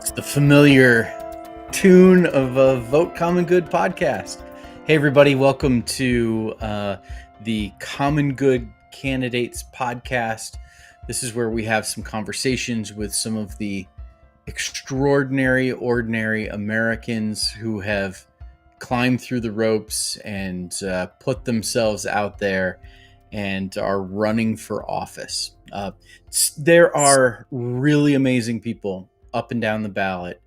It's the familiar tune of a Vote Common Good podcast. Hey, everybody, welcome to the Common Good Candidates podcast. This is where we have some conversations with some of the extraordinary, ordinary Americans who have climbed through the ropes and put themselves out there and are running for office. There are really amazing people up and down the ballot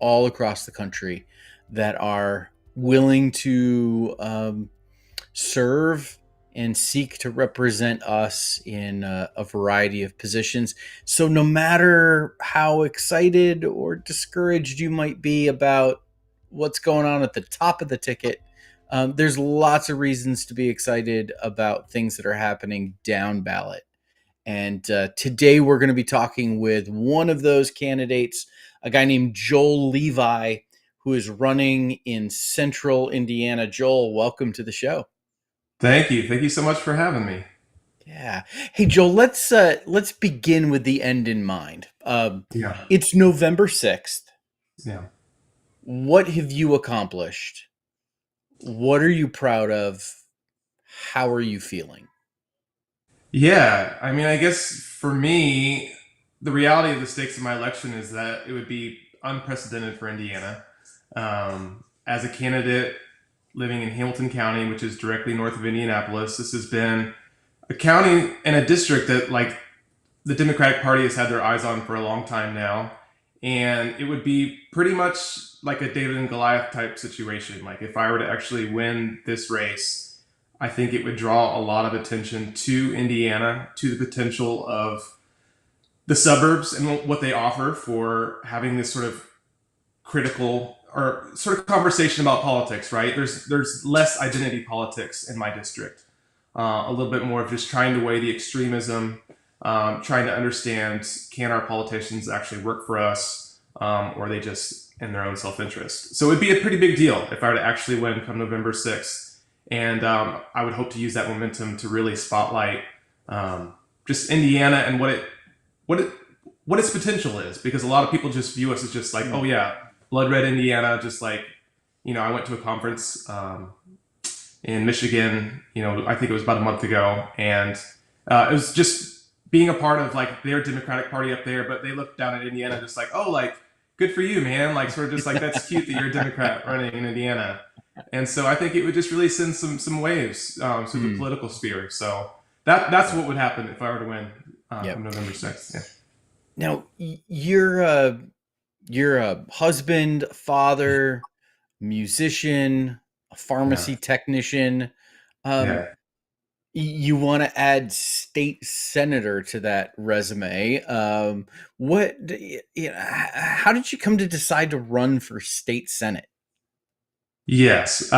all across the country that are willing to serve and seek to represent us in a variety of positions. So no matter how excited or discouraged you might be about what's going on at the top of the ticket, there's lots of reasons to be excited about things that are happening down ballot. And today we're going to be talking with one of those candidates, a guy named Joel Levi, who is running in central Indiana. Joel, welcome to the show. Thank you. Thank you so much for having me. Yeah. Hey, Joel, let's begin with the end in mind. Yeah. It's November 6th. Yeah. What have you accomplished? What are you proud of? How are you feeling? Yeah. I mean, I guess for me, the reality of the stakes of my election is that it would be unprecedented for Indiana. As a candidate living in Hamilton County, which is directly north of Indianapolis, this has been a county and a district that, like, the Democratic Party has had their eyes on for a long time now. And it would be pretty much like a David and Goliath type situation. Like, if I were to actually win this race, I think it would draw a lot of attention to Indiana, to the potential of the suburbs and what they offer for having this sort of critical or sort of conversation about politics, right? There's less identity politics in my district, a little bit more of just trying to weigh the extremism, trying to understand, can our politicians actually work for us, or are they just in their own self-interest? So it'd be a pretty big deal if I were to actually win come November 6th. And I would hope to use that momentum to really spotlight just Indiana and what it what its potential is, because a lot of people just view us as just like, oh yeah, blood red Indiana. Just like, I went to a conference in Michigan, I think it was about a month ago, and it was just being a part of like their Democratic Party up there, but they looked down at Indiana just like, oh, like, good for you, man. Like, sort of just like, that's cute that you're a Democrat running in Indiana. And so I think it would just really send some waves through the political sphere. So that's what would happen if I were to win Yep. from November 6th. Yeah. Now, you're a husband, father, musician, a Yeah. pharmacy technician. Um, Yeah. you want to add state senator to that resume. How did you come to decide to run for state senate? Yes,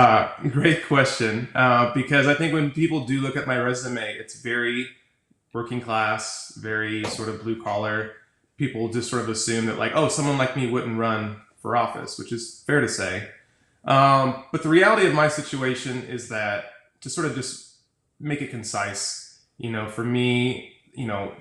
great question. Because I think when people do look at my resume, it's very working class, very sort of blue collar. People just sort of assume that, like, oh, someone like me wouldn't run for office, which is fair to say. But the reality of my situation is that, to sort of just make it concise, for me,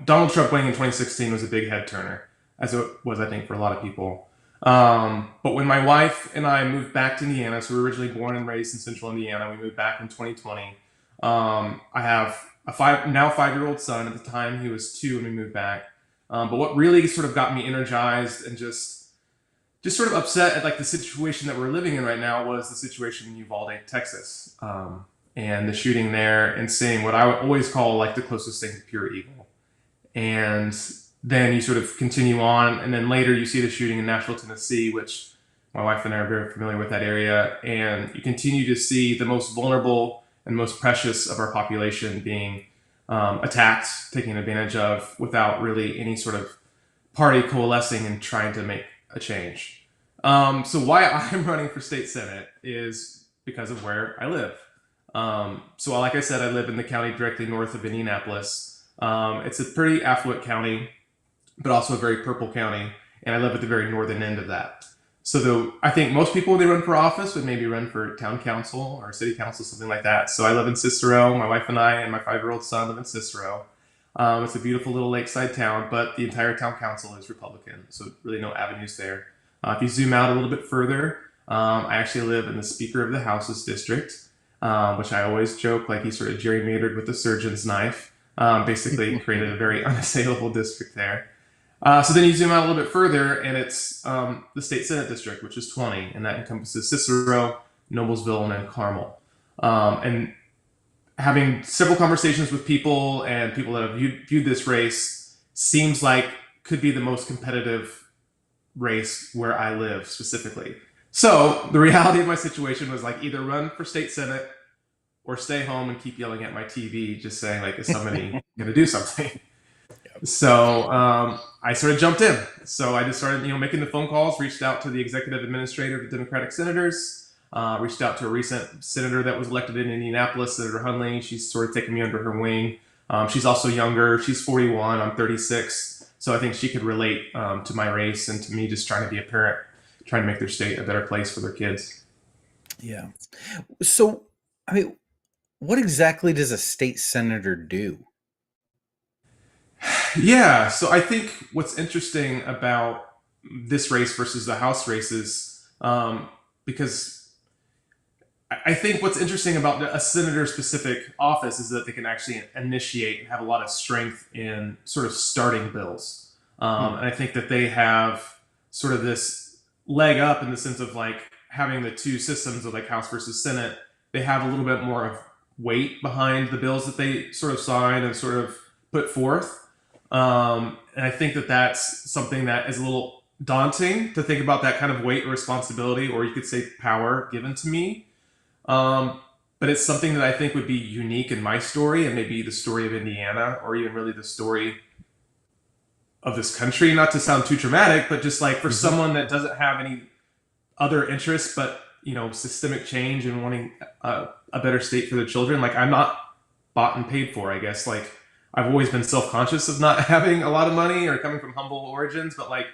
Donald Trump winning in 2016 was a big head turner, as it was, I think, for a lot of people. But when my wife and I moved back to Indiana, so we were originally born and raised in central Indiana, we moved back in 2020. I have a 5-year-old son. At the time, he was 2 when we moved back. But what really sort of got me energized and just sort of upset at, like, the situation that we're living in right now was the situation in Uvalde, Texas, and the shooting there, and seeing what I would always call, like, the closest thing to pure evil. And then you sort of continue on, and then later you see the shooting in Nashville, Tennessee, which my wife and I are very familiar with that area, and you continue to see the most vulnerable and most precious of our population being attacked, taken advantage of, without really any sort of party coalescing and trying to make a change. So why I'm running for state senate is because of where I live. So like I said, I live in the county directly north of Indianapolis. It's a pretty affluent county, but also a very purple county, and I live at the very northern end of that. So I think most people, when they run for office, would maybe run for town council or city council, something like that. So I live in Cicero. My wife and I and my 5-year-old son live in Cicero. It's a beautiful little lakeside town, but the entire town council is Republican, so really no avenues there. If you zoom out a little bit further, I actually live in the Speaker of the House's district, which I always joke like he sort of gerrymandered with the surgeon's knife. Basically, created a very unassailable district there. So then you zoom out a little bit further, and it's the state senate district, which is 20, and that encompasses Cicero, Noblesville, and then Carmel. And having several conversations with people and people that have viewed this race seems like could be the most competitive race where I live specifically. So the reality of my situation was like either run for state senate or stay home and keep yelling at my TV, just saying like, is somebody going to do something? So I sort of jumped in. So I just started, making the phone calls, reached out to the executive administrator of the Democratic senators, reached out to a recent senator that was elected in Indianapolis, Senator Hunley. She's sort of taken me under her wing. She's also younger. She's 41. I'm 36. So I think she could relate to my race and to me just trying to be a parent, trying to make their state a better place for their kids. Yeah. So, I mean, what exactly does a state senator do? Yeah, so I think what's interesting about this race versus the House races, because I think what's interesting about a senator specific office is that they can actually initiate and have a lot of strength in sort of starting bills. Hmm. And I think that they have sort of this leg up in the sense of like having the two systems of like House versus Senate. They have a little bit more of weight behind the bills that they sort of sign and sort of put forth. And I think that that's something that is a little daunting to think about that kind of weight or responsibility, or you could say power given to me. Um, but it's something that I think would be unique in my story and maybe the story of Indiana or even really the story of this country. Not to sound too dramatic, but just like for Hmm. someone that doesn't have any other interests but, systemic change and wanting a better state for their children, like I'm not bought and paid for, I guess. Like I've always been self-conscious of not having a lot of money or coming from humble origins, but like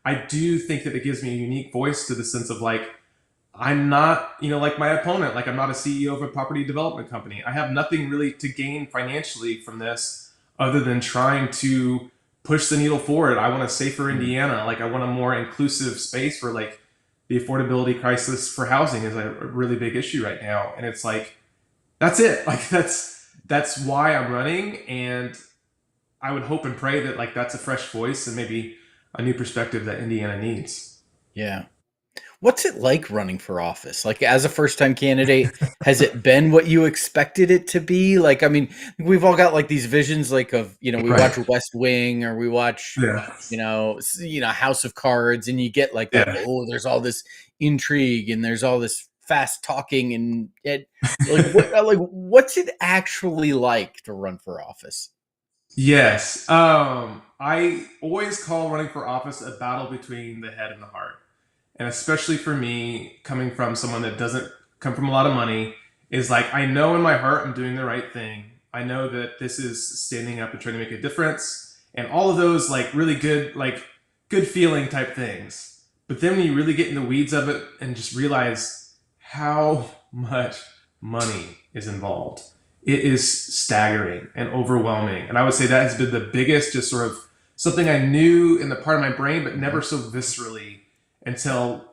I do think that it gives me a unique voice to the sense of like I'm not, like my opponent, like I'm not a CEO of a property development company. I have nothing really to gain financially from this other than trying to push the needle forward. I want a safer Hmm. Indiana. Like I want a more inclusive space where like the affordability crisis for housing is a really big issue right now. And it's like, that's it. Like that's why I'm running. And I would hope and pray that like that's a fresh voice and maybe a new perspective that Indiana needs. Yeah. What's it like running for office? Like as a first-time candidate, has it been what you expected it to be? Like, I mean, we've all got like these visions, like of we Right. watch West Wing or we watch, Yeah. House of Cards, and you get like that. Yeah. Oh, there's all this intrigue and there's all this fast talking, and like what's it actually like to run for office? Yes. I always call running for office a battle between the head and the heart. And especially for me, coming from someone that doesn't come from a lot of money, is like I know in my heart I'm doing the right thing. I know that this is standing up and trying to make a difference and all of those like really good, like good feeling type things. But then when you really get in the weeds of it and just realize how much money is involved, it is staggering and overwhelming. And I would say that has been the biggest, just sort of something I knew in the part of my brain, but never so viscerally until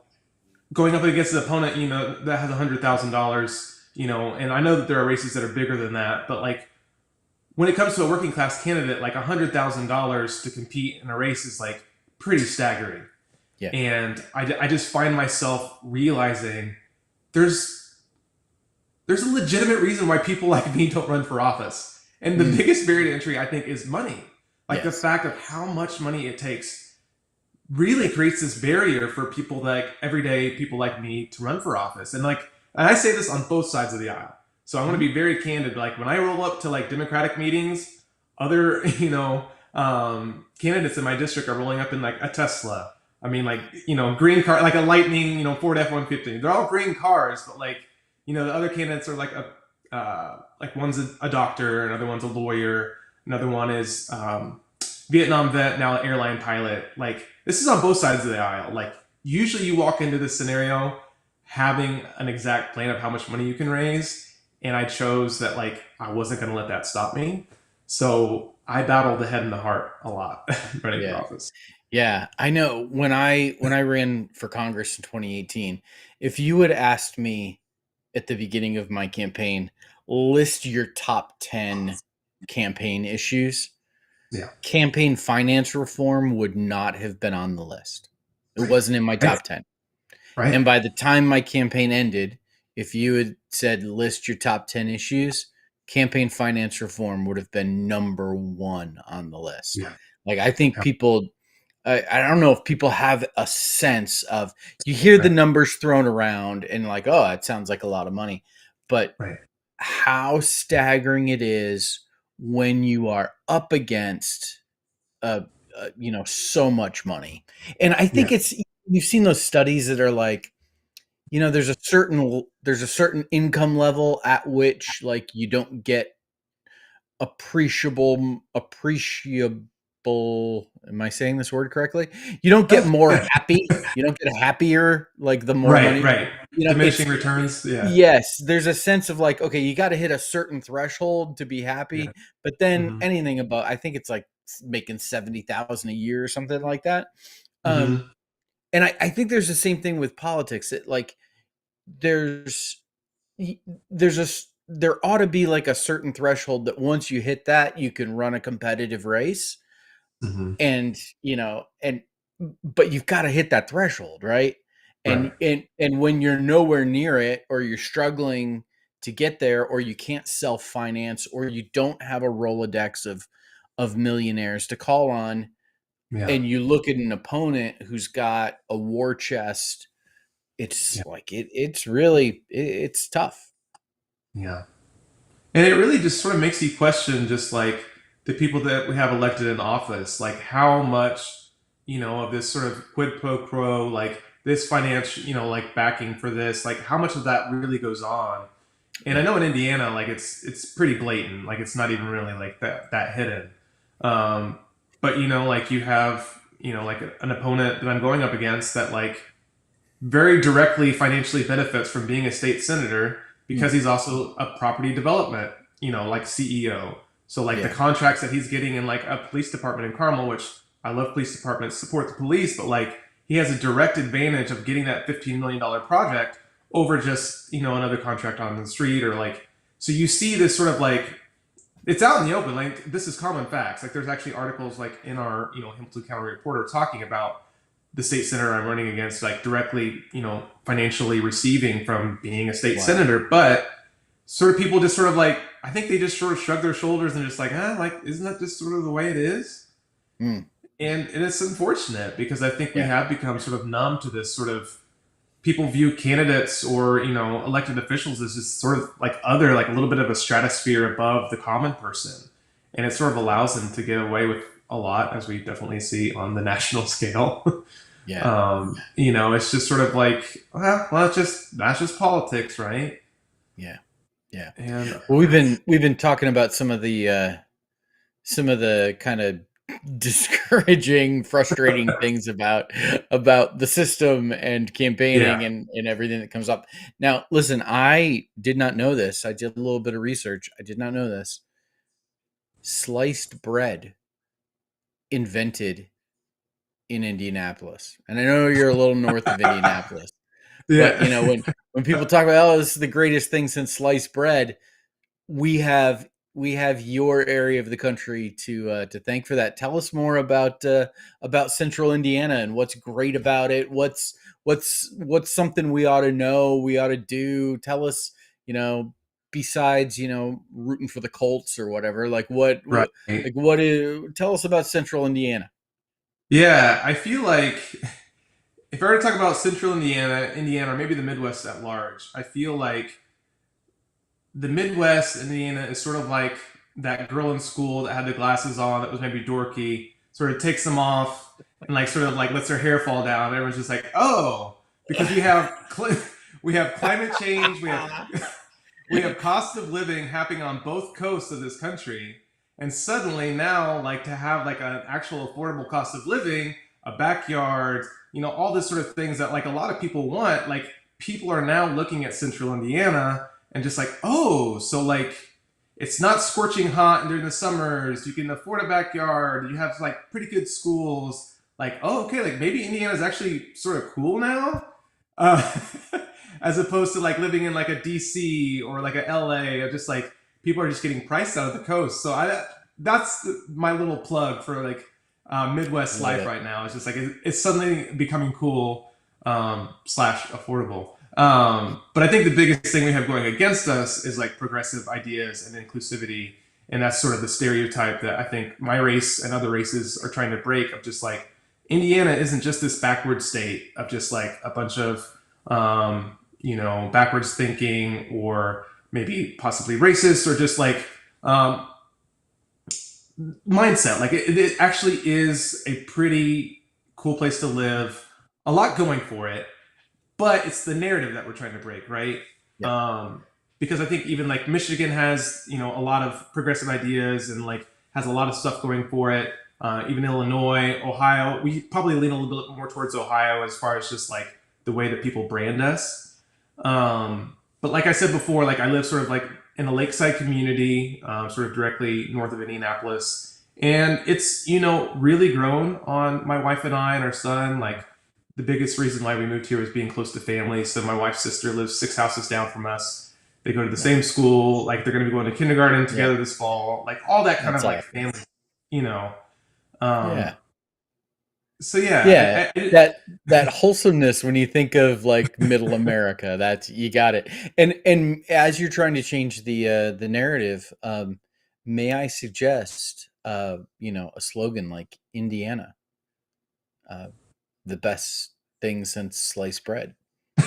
going up against an opponent, that has $100,000, and I know that there are races that are bigger than that, but like when it comes to a working class candidate, like $100,000 to compete in a race is like pretty staggering. Yeah. And I just find myself realizing there's there's a legitimate reason why people like me don't run for office. And the Mm. biggest barrier to entry, I think, is money. Like the Yes. fact of how much money it takes really creates this barrier for people like everyday people like me to run for office. And I say this on both sides of the aisle. So I want to Mhm. be very candid. Like when I roll up to like Democratic meetings, other candidates in my district are rolling up in like a Tesla. I mean, like green car, like a Lightning, Ford F-150. They're all green cars, but like the other candidates are like one's a doctor, another one's a lawyer, another one is Vietnam vet, now an airline pilot. Like this is on both sides of the aisle. Like usually you walk into this scenario having an exact plan of how much money you can raise, and I chose that like I wasn't going to let that stop me. So I battle the head and the heart a lot running for Yeah. office. Yeah, I know when I ran for Congress in 2018, if you had asked me at the beginning of my campaign, list your top 10 campaign issues, Yeah. campaign finance reform would not have been on the list. It Right. wasn't in my Right. top 10. Right. And by the time my campaign ended, if you had said list your top 10 issues, campaign finance reform would have been number one on the list. Yeah. Like, I think Yeah. people, I don't know if people have a sense of, you hear the Right. numbers thrown around and like, oh, it sounds like a lot of money. But Right. how staggering it is when you are up against uh, so much money. And I Yeah. think it's, you've seen those studies that are like, there's a certain income level at which like you don't get appreciable, am I saying this word correctly? You don't get more happy. You don't get happier like the more Right. money. Right. It's, Diminishing returns. Yeah. yes, there's a sense of like, okay, you got to hit a certain threshold to be Yeah. happy, but then Hmm. anything above, I think it's like making 70,000 a year or something like that. Um, Hmm. and I think there's the same thing with politics. It like there's there ought to be like a certain threshold that once you hit that, you can run a competitive race, Hmm. and but you've got to hit that threshold, right? Right. And when you're nowhere near it, or you're struggling to get there, or you can't self finance, or you don't have a Rolodex of millionaires to call on, Yeah. and you look at an opponent who's got a war chest, Yeah. it's like it's really it's tough. Yeah. And it really just sort of makes you question just like the people that we have elected in office, like how much, of this sort of quid pro quo, like this financial, like backing for this, like how much of that really goes on. And I Yeah. know in Indiana, like it's pretty blatant, like it's not even really like that hidden. Um, but like you have, like an opponent that I'm going up against that like very directly financially benefits from being a state senator because Mm, he's also a property development, like CEO. So like the yeah. contracts that he's getting in like a police department in Carmel, which I love police departments, support the police, but like he has a direct advantage of getting that $15 million project over just, another contract on the street or like, so you see this sort of like, it's out in the open. Like this is common facts. Like there's actually articles like in our, Hamilton County Reporter talking about the state senator I'm running against, like directly, financially receiving from being a state Wow. senator. But sort of people just sort of like, I think they just sort of shrug their shoulders and just like, like, isn't that just sort of the way it is? Mm, And it's unfortunate because I think we yeah. have become sort of numb to this sort of people view candidates or, elected officials as just sort of like other, like a little bit of a stratosphere above the common person. And it sort of allows them to get away with a lot, as we definitely see on the national scale. Yeah. It's just sort of like, well, that's just politics, right? Yeah. Yeah. And Well, we've been talking about some of the kind of discouraging, frustrating things about the system and campaigning yeah, and everything that comes up. Now, listen, I did not know this. I did a little bit of research. I did not know this. Sliced bread invented in Indianapolis. And I know you're a little north of Indianapolis, but yeah, when people talk about, oh, this is the greatest thing since sliced bread, we have your area of the country to thank for that. Tell us more about Central Indiana and what's great about it. What's something we ought to know, we ought to do. Tell us, besides rooting for the Colts or whatever. Like right. what is? Tell us about Central Indiana. Yeah, I feel like if I were to talk about Central Indiana, or maybe the Midwest at large, I feel like the Midwest, Indiana, is sort of like that girl in school that had the glasses on that was maybe dorky, sort of takes them off and like sort of like lets her hair fall down. Everyone's just like, oh, because we have climate change, we have cost of living happening on both coasts of this country, and suddenly now like to have like an actual affordable cost of living, a backyard, all this sort of things that like a lot of people want, like people are now looking at Central Indiana and just like, oh, so like it's not scorching hot during the summers, you can afford a backyard, you have like pretty good schools, like, oh, okay, like maybe Indiana's actually sort of cool now, uh, as opposed to like living in like a DC or like a LA, or just like people are just getting priced out of the coast. So that's my little plug for like Midwest Love life it. right now. It's just like it's suddenly becoming cool, slash affordable. But I think the biggest thing we have going against us is like progressive ideas and inclusivity. And that's sort of the stereotype that I think my race and other races are trying to break, of just like Indiana isn't just this backward state of just like a bunch of, backwards thinking, or maybe possibly racist, or just like um, mindset. Like it actually is a pretty cool place to live, a lot going for it, but it's the narrative that we're trying to break, right? Yep. Um, because I think even like Michigan has, a lot of progressive ideas and like has a lot of stuff going for it. Even Illinois, Ohio, we probably lean a little bit more towards Ohio as far as just like the way that people brand us. But like I said before, like I live sort of like in a lakeside community, sort of directly north of Indianapolis, and it's really grown on my wife and I and our son. Like the biggest reason why we moved here was being close to family. So my wife's sister lives 6 houses down from us. They go to the same Nice. school. Like they're going to be going to kindergarten Yeah. together this fall. Like all that kind That's of like awesome. family, you know. Um, Yeah. so yeah, Yeah. That wholesomeness when you think of like middle America, that's you got it. And as you're trying to change the narrative, may I suggest a slogan like Indiana, uh, the best thing since sliced bread.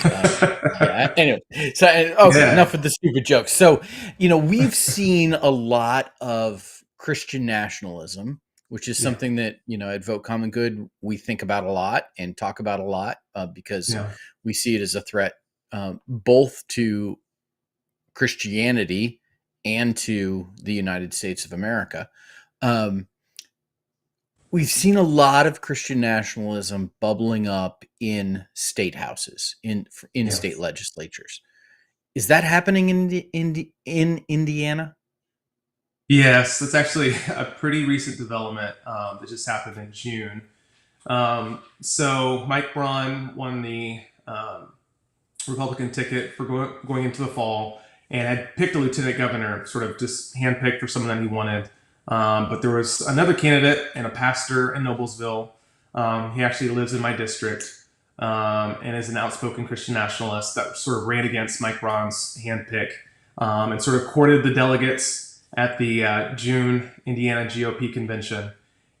Yeah. Anyway, so okay, yeah, enough of the stupid jokes. So, we've seen a lot of Christian nationalism, which is yeah, something that at Vote Common Good we think about a lot and talk about a lot because yeah, we see it as a threat both to Christianity and to the United States of America. Um, we've seen a lot of Christian nationalism bubbling up in state houses, in state yes. legislatures. Is that happening in Indiana? Yes, that's actually a pretty recent development that just happened in June. So Mike Braun won the Republican ticket for going into the fall, and had picked a lieutenant governor, sort of just handpicked for someone that he wanted. But there was another candidate and a pastor in Noblesville. He actually lives in my district, and is an outspoken Christian nationalist that sort of ran against Mike Braun's handpick, and sort of courted the delegates at the June Indiana GOP convention,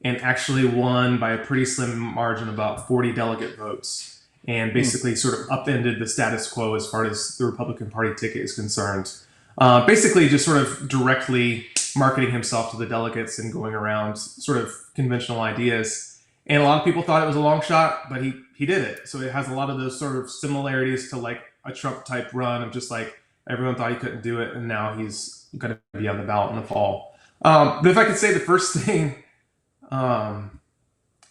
and actually won by a pretty slim margin, about 40 delegate votes, and Hmm. basically sort of upended the status quo as far as the Republican Party ticket is concerned. Basically, just sort of directly marketing himself to the delegates and going around sort of conventional ideas. And a lot of people thought it was a long shot, but he did it. So it has a lot of those sort of similarities to like a Trump type run of just like everyone thought he couldn't do it, and now he's going to be on the ballot in the fall. But if I could say the first thing um,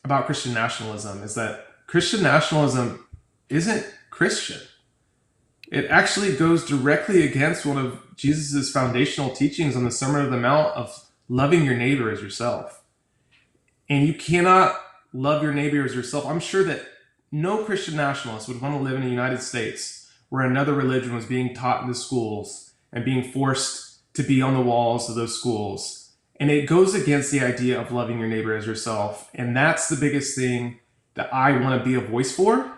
about Christian nationalism is that Christian nationalism isn't Christian. It actually goes directly against one of Jesus' foundational teachings on the Sermon on the Mount of loving your neighbor as yourself. And you cannot love your neighbor as yourself. I'm sure that no Christian nationalist would want to live in the United States where another religion was being taught in the schools and being forced to be on the walls of those schools. And it goes against the idea of loving your neighbor as yourself. And that's the biggest thing that I want to be a voice for.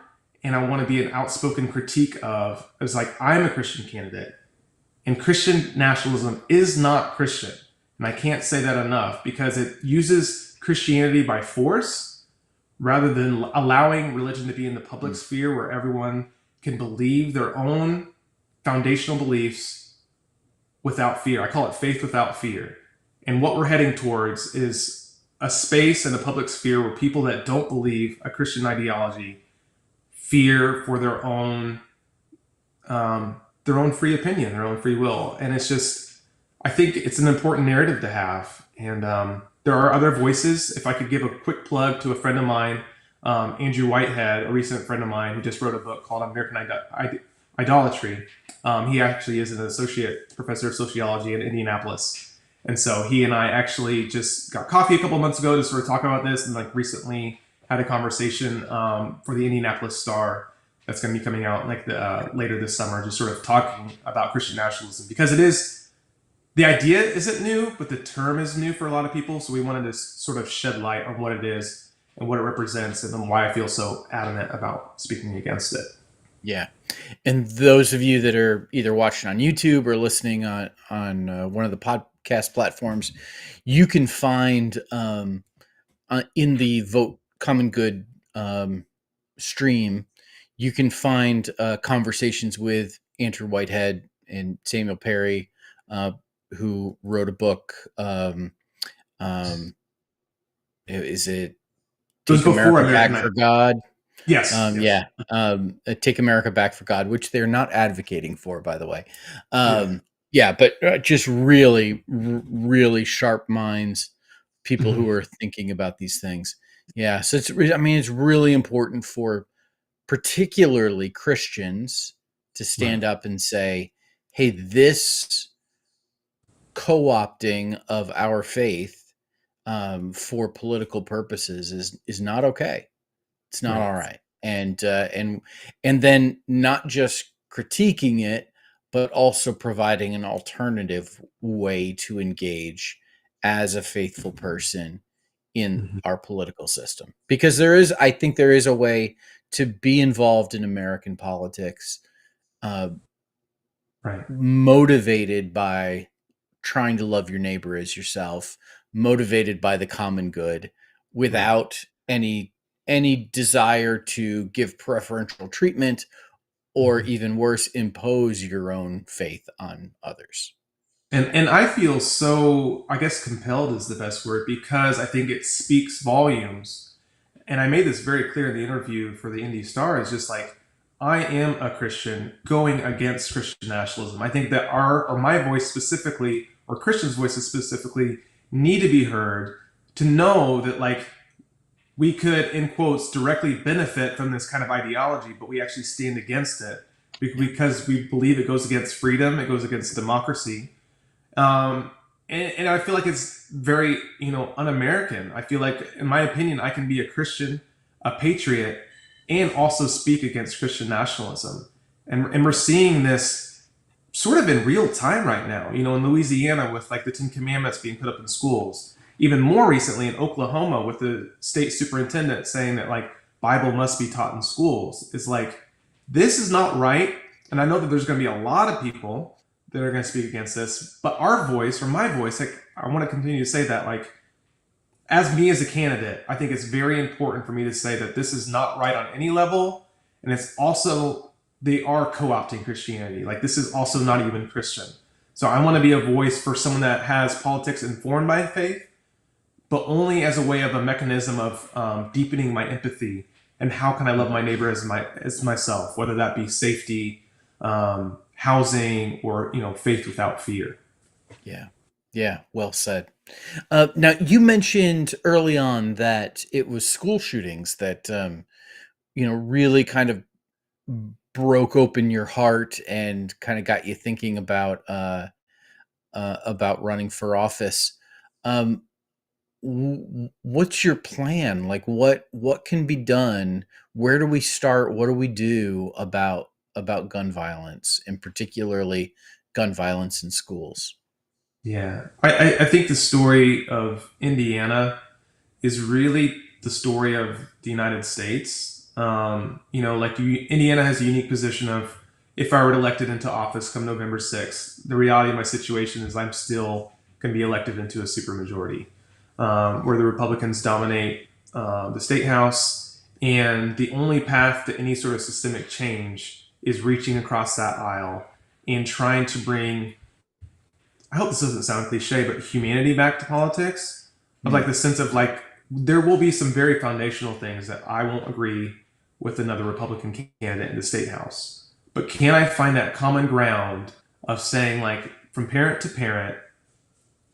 And I want to be an outspoken critique of. It's like, I'm a Christian candidate, and Christian nationalism is not Christian. And I can't say that enough, because it uses Christianity by force rather than allowing religion to be in the public sphere where everyone can believe their own foundational beliefs without fear. I call it faith without fear. And what we're heading towards is a space in the public sphere where people that don't believe a Christian ideology fear for their own free opinion, their own free will. And it's just, I think it's an important narrative to have. And there are other voices. If I could give a quick plug to a friend of mine, Andrew Whitehead, a recent friend of mine who just wrote a book called American Idolatry. He actually is an associate professor of sociology in Indianapolis. And so he and I actually just got coffee a couple months ago to sort of talk about this, and like recently had a conversation for the Indianapolis Star that's going to be coming out like later this summer, just sort of talking about Christian nationalism because it is the idea isn't new, but the term is new for a lot of people. So we wanted to sort of shed light on what it is and what it represents, and then why I feel so adamant about speaking against it. Yeah. And those of you that are either watching on YouTube or listening on one of the podcast platforms, you can find in the Vote Common Good stream, you can find conversations with Andrew Whitehead and Samuel Perry, uh, who wrote a book. Um, is it It was Take before America Back American for Idol. God? Yes, yes, Yeah, Take America Back for God, which they're not advocating for, by the way. yeah, Yeah, but just really, really sharp minds, people who hmm are thinking about these things. Yeah, so I mean, it's really important for particularly Christians to right, stand up and say, "Hey, this co-opting of our faith for political purposes is not okay. It's not right, all right." And then not just critiquing it, but also providing an alternative way to engage as a faithful person in hmm our political system. Because there is, I think, there is a way to be involved in American politics, uh, right, motivated by trying to love your neighbor as yourself, motivated by the common good, right. without any desire to give preferential treatment or Mhm. even worse, impose your own faith on others. And I feel so, I guess compelled is the best word because I think it speaks volumes. And I made this very clear in the interview for the Indie Star is just like, I am a Christian going against Christian nationalism. I think that our, or my voice specifically, or Christians' voices specifically, need to be heard to know that, like, we could, in quotes, directly benefit from this kind of ideology, but we actually stand against it Yeah. because we believe it goes against freedom, it goes against democracy. Um, and I feel like it's very, un-American. I feel like, in my opinion, I can be a Christian, a patriot, and also speak against Christian nationalism. And we're seeing this sort of in real time right now, in Louisiana with like the Ten Commandments being put up in schools. Even more recently in Oklahoma with the state superintendent saying that like Bible must be taught in schools. It's like, this is not right. And I know that there's going to be a lot of people that are going to speak against this, but our voice or my voice, like I want to continue to say that, like as me as a candidate, I think it's very important for me to say that this is not right on any level, and it's also they are co-opting Christianity. Like this is also not even Christian. So I want to be a voice for someone that has politics informed by faith, but only as a way of a mechanism of deepening my empathy and how can I love my neighbor as myself, whether that be safety, housing, or faith without fear. Yeah. Yeah. Well said. Now, you mentioned early on that it was school shootings that, really kind of broke open your heart and kind of got you thinking about running for office. Um, what's your plan? Like, what can be done? Where do we start? What do we do about gun violence, and particularly gun violence in schools? Yeah, I think the story of Indiana is really the story of the United States. Like Indiana has a unique position of if I were elected into office come November 6th, the reality of my situation is I'm still going to be elected into a supermajority where the Republicans dominate the state house. And the only path to any sort of systemic change is reaching across that aisle and trying to bring, I hope this doesn't sound cliche, but humanity back to politics of Hmm. like the sense of like there will be some very foundational things that I won't agree with another Republican candidate in the state house. But can I find that common ground of saying like from parent to parent,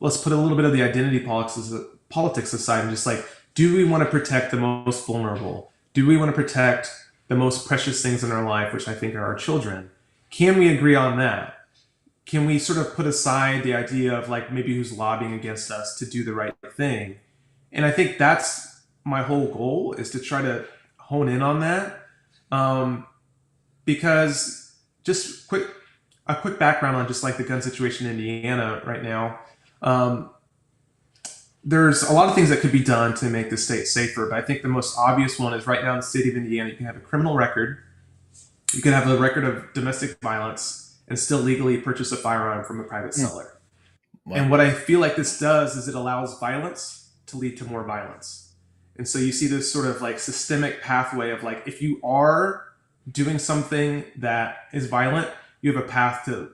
let's put a little bit of the identity politics aside and just like, do we want to protect the most vulnerable? Do we want to protect the most precious things in our life, which I think are our children? Can we agree on that? Can we sort of put aside the idea of like maybe who's lobbying against us to do the right thing? And I think that's my whole goal is to try to hone in on that. Um, because just a quick background on just like the gun situation in Indiana right now. Um, there's a lot of things that could be done to make the state safer, but I think the most obvious one is right now in the state of Indiana, you can have a criminal record, you can have a record of domestic violence, and still legally purchase a firearm from a private Hmm. seller. Wow. And what I feel like this does is it allows violence to lead to more violence. And so you see this sort of like systemic pathway of like, if you are doing something that is violent, you have a path to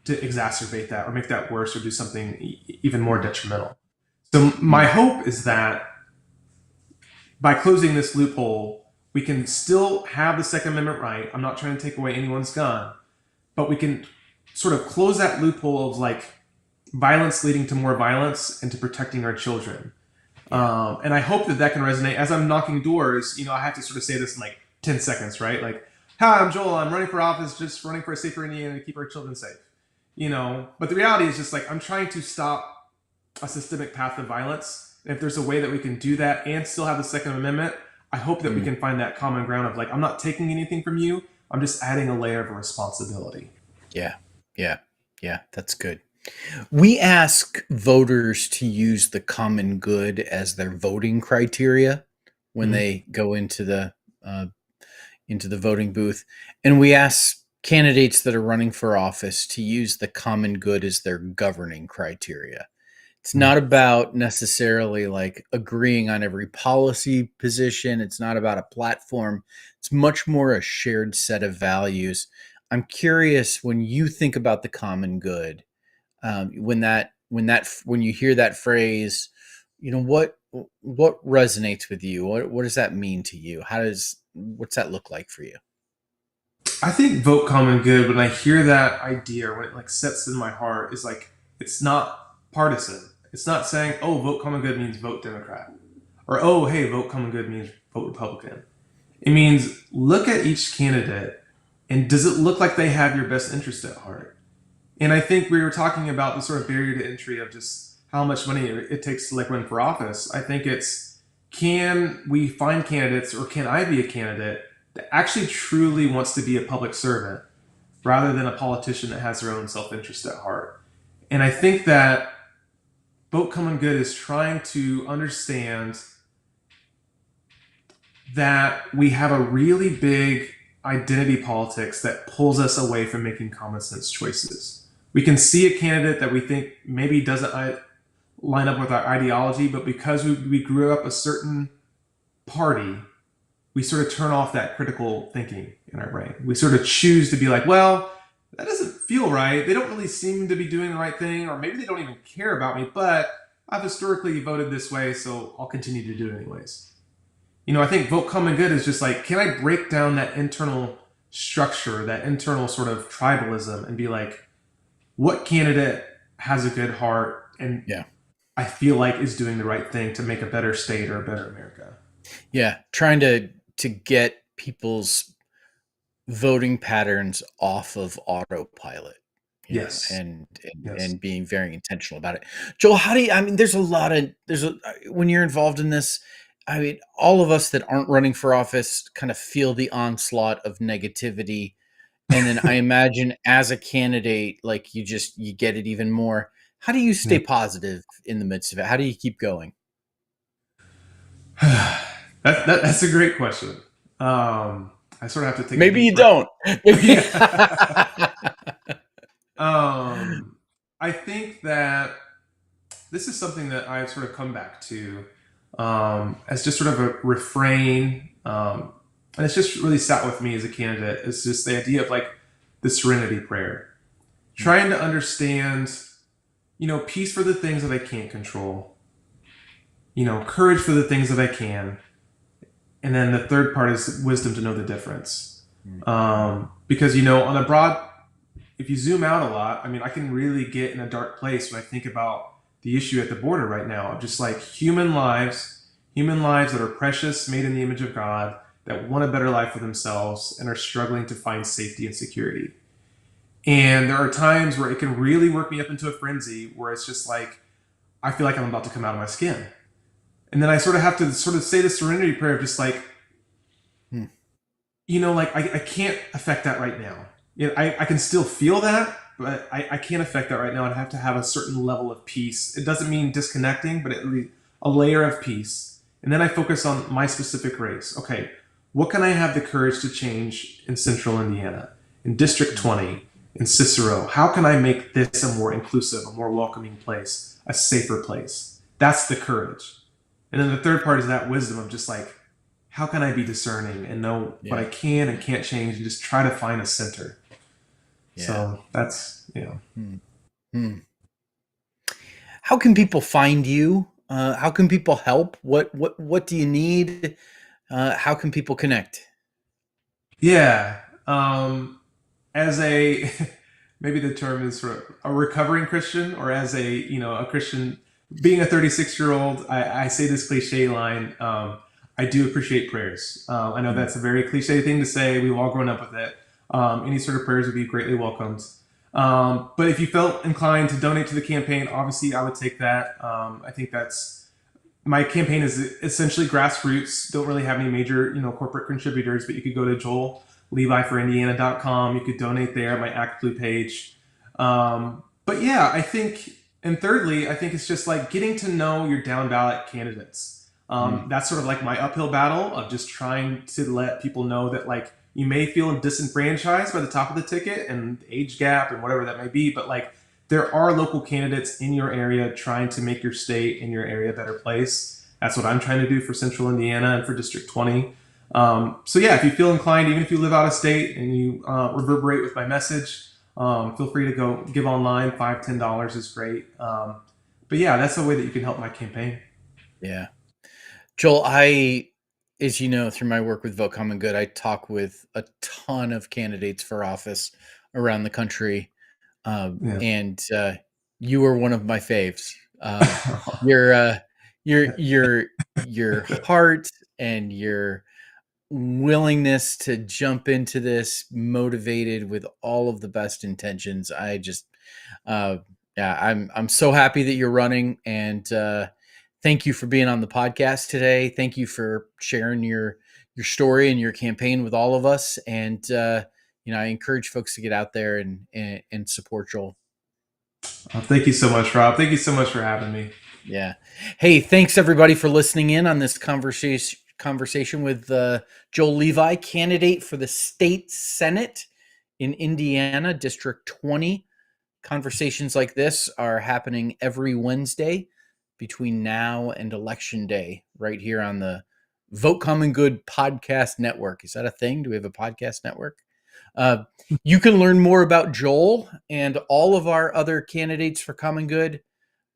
exacerbate that or make that worse or do something even more detrimental. So my Hmm. hope is that by closing this loophole, we can still have the Second Amendment right. I'm not trying to take away anyone's gun, but we can sort of close that loophole of like violence leading to more violence and to protecting our children. Yeah. And I hope that that can resonate. As I'm knocking doors, I have to sort of say this in like 10 seconds, right? Like, hi, I'm Joel. I'm running for office, just running for a safer Indiana to keep our children safe. But the reality is just like, I'm trying to stop a systemic path of violence. And if there's a way that we can do that and still have the Second Amendment, I hope that we Hmm. can find that common ground of like, I'm not taking anything from you. I'm just adding a layer of responsibility. Yeah. Yeah. Yeah. That's good. We ask voters to use the common good as their voting criteria when Mm-hmm. they go uh, into the voting booth, and we ask candidates that are running for office to use the common good as their governing criteria. It's not about necessarily like agreeing on every policy position. It's not about a platform. It's much more a shared set of values. I'm curious, when you think about the common good, when you hear that phrase, what resonates with you? What does that mean to you? What's that look like for you? I think vote common good, when I hear that idea, when it like sets in my heart, is like it's not partisan. It's not saying, oh, vote common good means vote Democrat. Or oh, hey, vote common good means vote Republican. It means look at each candidate and does it look like they have your best interest at heart? And I think we were talking about the sort of barrier to entry of just how much money it takes to like run for office. I think it's, can we find candidates or can I be a candidate that actually truly wants to be a public servant rather than a politician that has their own self-interest at heart? And I think that Vote Common Good is trying to understand that we have a really big identity politics that pulls us away from making common sense choices. We can see a candidate that we think maybe doesn't line up with our ideology, but because we grew up a certain party, we sort of turn off that critical thinking in our brain. We sort of choose to be like, well, that doesn't feel right. They don't really seem to be doing the right thing, or maybe they don't even care about me, but I've historically voted this way, so I'll continue to do it anyways. I think vote common good is just like, can I break down that internal structure, that internal sort of tribalism, and be like, what candidate has a good heart and Yeah. I feel like is doing the right thing to make a better state or a better America? Yeah, trying to get people's voting patterns off of autopilot, Yes. and Yes. being very intentional about it. Joel, how do you, I mean, when you're involved in this, I mean, all of us that aren't running for office kind of feel the onslaught of negativity. And then I imagine as a candidate, like you get it even more. How do you stay positive in the midst of it? How do you keep going? That's a great question. I sort of have to take a Maybe deep you breath. don't. Yeah. I think that this is something that I've sort of come back to as just sort of a refrain. And it's just really sat with me as a candidate. It's just the idea of like the serenity prayer, trying to understand, peace for the things that I can't control, courage for the things that I can. And then the third part is wisdom to know the difference. Because, on a broad, if you zoom out a lot, I mean, I can really get in a dark place when I think about the issue at the border right now of just like human lives that are precious, made in the image of God, that want a better life for themselves and are struggling to find safety and security. And there are times where it can really work me up into a frenzy where it's just like, I feel like I'm about to come out of my skin. And then I sort of have to sort of say the serenity prayer of just like, Hmm. like I can't affect that right now. I can still feel that, but I can't affect that right now. I have to have a certain level of peace. It doesn't mean disconnecting, but at least a layer of peace. And then I focus on my specific race. Okay, what can I have the courage to change in Central Indiana, in District 20, in Cicero? How can I make this a more inclusive, a more welcoming place, a safer place? That's the courage. And then the third part is that wisdom of just like, how can I be discerning and know what I Yeah. can and can't change and just try to find a center? Yeah. So that's, Hmm. Hmm. How can people find you? How can people help? What do you need? How can people connect? yeah. As a, maybe the term is sort of a recovering Christian, or as a Christian, being a 36-year-old, I say this cliche line, I do appreciate prayers. I know Hmm. that's a very cliche thing to say. We've all grown up with it. Any sort of prayers would be greatly welcomed. But if you felt inclined to donate to the campaign, obviously I would take that. I think that's my campaign is essentially grassroots. Don't really have any major, corporate contributors, but you could go to joelleviforindiana.com. You could donate there at my Act Blue page. But yeah, I think, and thirdly, I think it's just like getting to know your down ballot candidates. Hmm. That's sort of like my uphill battle of just trying to let people know that like you may feel disenfranchised by the top of the ticket and the age gap and whatever that may be, but like there are local candidates in your area trying to make your state and your area a better place. That's what I'm trying to do for Central Indiana and for District 20. So yeah, if you feel inclined, even if you live out of state and you reverberate with my message, feel free to go give online. $5, $10 is great. But yeah, that's a way that you can help my campaign. Yeah. Joel, as you know, through my work with Vote Common Good, I talk with a ton of candidates for office around the country, Yeah. and you are one of my faves. Your your heart and your willingness to jump into this motivated with all of the best intentions. I just, uh, yeah, I'm so happy that you're running, and thank you for being on the podcast today. Thank you for sharing your story and your campaign with all of us. And I encourage folks to get out there and support Joel. Thank you so much, Rob. Thank you so much for having me. Yeah. Hey, thanks everybody for listening in on this conversation with Joel Levi, candidate for the state senate in Indiana, District 20. Conversations like this are happening every Wednesday between now and election day, right here on the Vote Common Good podcast network. Is that a thing? Do we have a podcast network? Uh, you can learn more about Joel and all of our other candidates for Common Good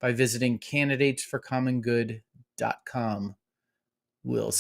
by visiting candidatesforcommongood.com. We'll